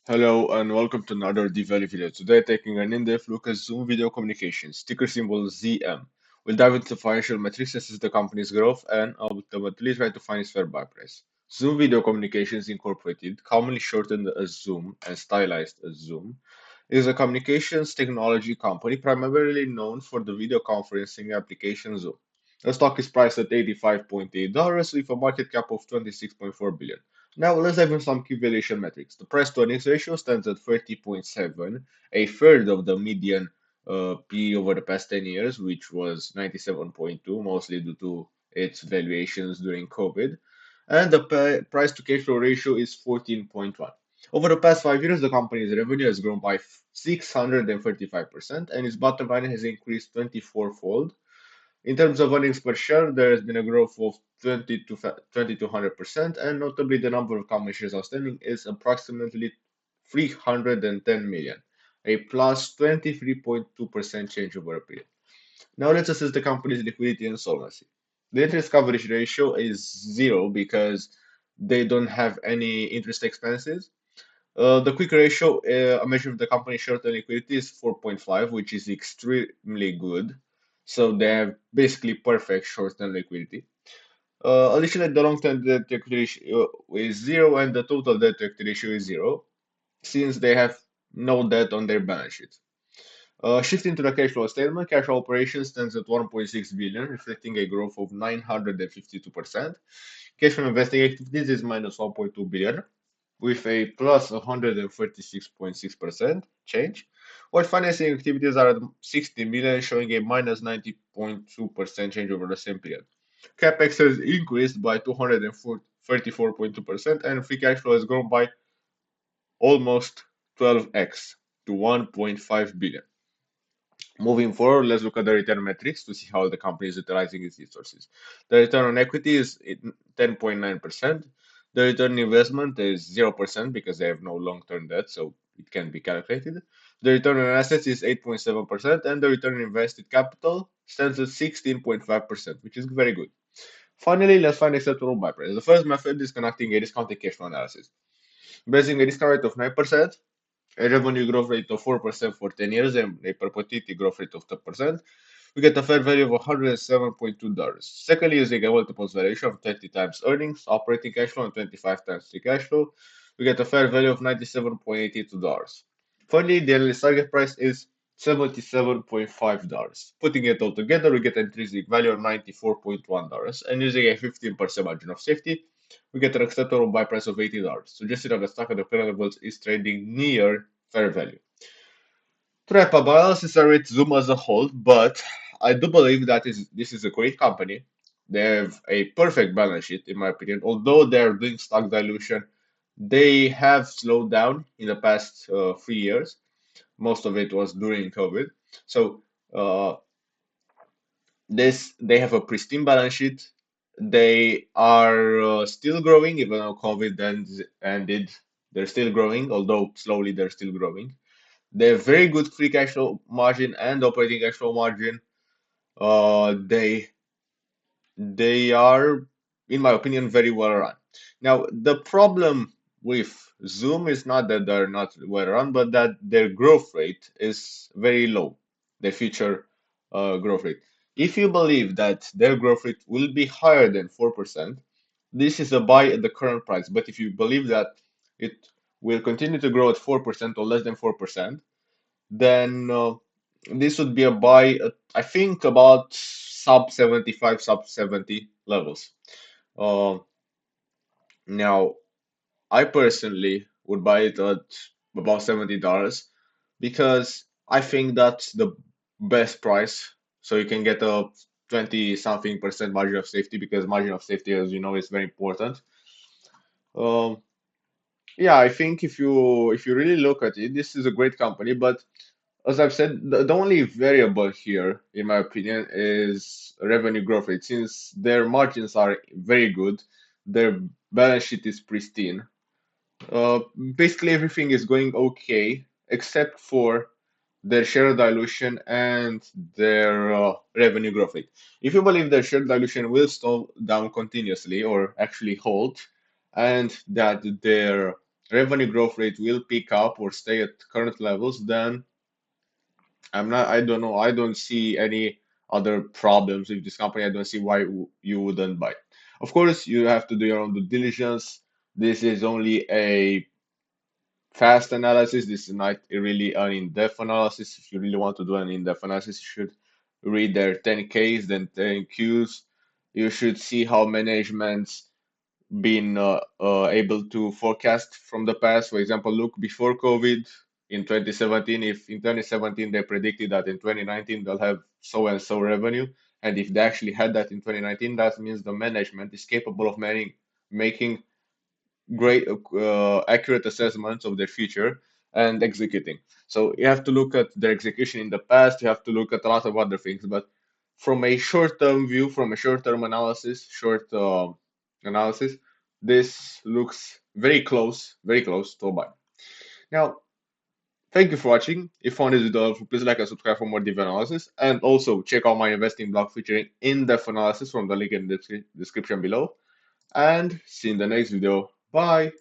Hello and welcome to another D-Valley video. Today taking an in-depth look at Zoom Video Communications, ticker symbol ZM. We'll dive into financial metrics, assess the company's growth, and ultimately try to find its fair buy price. Zoom Video Communications Incorporated, commonly shortened as Zoom and stylized as Zoom, is a communications technology company primarily known for the video conferencing application Zoom. The stock is priced at $85.8 with a market cap of 26.4 billion. Now let's have some key valuation metrics. The price to earnings ratio stands at 30.7, a third of the median PE over the past 10 years, which was 97.2, mostly due to its valuations during COVID. And the price to cash flow ratio is 14.1. Over the past 5 years, the company's revenue has grown by 635%, and its bottom line has increased 24-fold. In terms of earnings per share, there has been a growth of 2,200%, and notably, the number of common shares outstanding is approximately 310 million, a plus 23.2% change over a period. Now, let's assess the company's liquidity and solvency. The interest coverage ratio is zero because they don't have any interest expenses. The quick ratio, a measure of the company's short-term liquidity, is 4.5, which is extremely good. So they have basically perfect short-term liquidity. Additionally, the long-term debt to equity ratio is zero, and the total debt to equity ratio is zero, since they have no debt on their balance sheet. Shifting to the cash flow statement, cash flow operations stands at 1.6 billion, reflecting a growth of 952%. Cash from investing activities is minus 1.2 billion, with a plus 136.6% change, while financing activities are at 60 million, showing a minus 90.2% change over the same period. CapEx has increased by 234.2%, and free cash flow has grown by almost 12x to 1.5 billion. Moving forward, let's look at the return metrics to see how the company is utilizing its resources. The return on equity is 10.9%. The return on investment is 0% because they have no long-term debt, so it can be calculated. The return on assets is 8.7%, and the return on invested capital stands at 16.5%, which is very good. Finally, let's find acceptable buy price. The first method is conducting a discounted cash flow analysis. Basing a discount rate of 9%, a revenue growth rate of 4% for 10 years, and a perpetuity growth rate of 10%, we get a fair value of $107.2. Secondly, using a multiples valuation of 30 times earnings, operating cash flow, and 25 times free cash flow, we get a fair value of $97.82. Finally, the analyst target price is $77.5. Putting it all together, we get an intrinsic value of $94.1, and using a 15% margin of safety, we get an acceptable buy price of $80, suggesting that the stock at the current levels is trading near fair value. To wrap up, I also rate Zoom as a whole, but I do believe that this is a great company. They have a perfect balance sheet, in my opinion. Although they're doing stock dilution, they have slowed down in the past 3 years. Most of it was during COVID. So uh, they have a pristine balance sheet. They are still growing, even though COVID ended. They're still growing, although slowly they're still growing. They have very good free cash flow margin and operating cash flow margin. They are, in my opinion, very well run. Now, the problem with Zoom is not that they're not well run, but that their growth rate is very low, their future growth rate. If you believe that their growth rate will be higher than 4%, this is a buy at the current price. But if you believe that it will continue to grow at 4% or less than 4%, then this would be a buy at, I think, about sub 75, sub 70 levels. Uh, Now, I personally would buy it at about $70 because I think that's the best price. So you can get a 20 something percent margin of safety because margin of safety, as you know, is very important. Um, yeah, I think if you really look at it, this is a great company, but as I've said, the only variable here, in my opinion, is revenue growth rate. Since their margins are very good, their balance sheet is pristine. Uh, Basically, everything is going okay except for their share dilution and their revenue growth rate. If you believe their share dilution will slow down continuously or actually halt, and that their revenue growth rate will pick up or stay at current levels, then I don't know, I don't see any other problems with this company. I don't see why you wouldn't buy. Of course, you have to do your own due diligence. This is only a fast analysis. This is not really an in-depth analysis. If you really want to do an in-depth analysis, you should read their 10Ks, then 10Qs. You should see how management's been able to forecast from the past. For example, look before COVID in 2017. If in 2017 they predicted that in 2019 they'll have so and so revenue, and if they actually had that in 2019, that means the management is capable of making great, accurate assessments of their future and executing. So you have to look at their execution in the past. You have to look at a lot of other things, but from a short-term view, from a short-term analysis, short analysis, this looks very close to a buy. Now, thank you for watching. If you found this video helpful, please like and subscribe for more deep analysis, and also check out my investing blog featuring in-depth analysis from the link in the description below. And see you in the next video. Bye.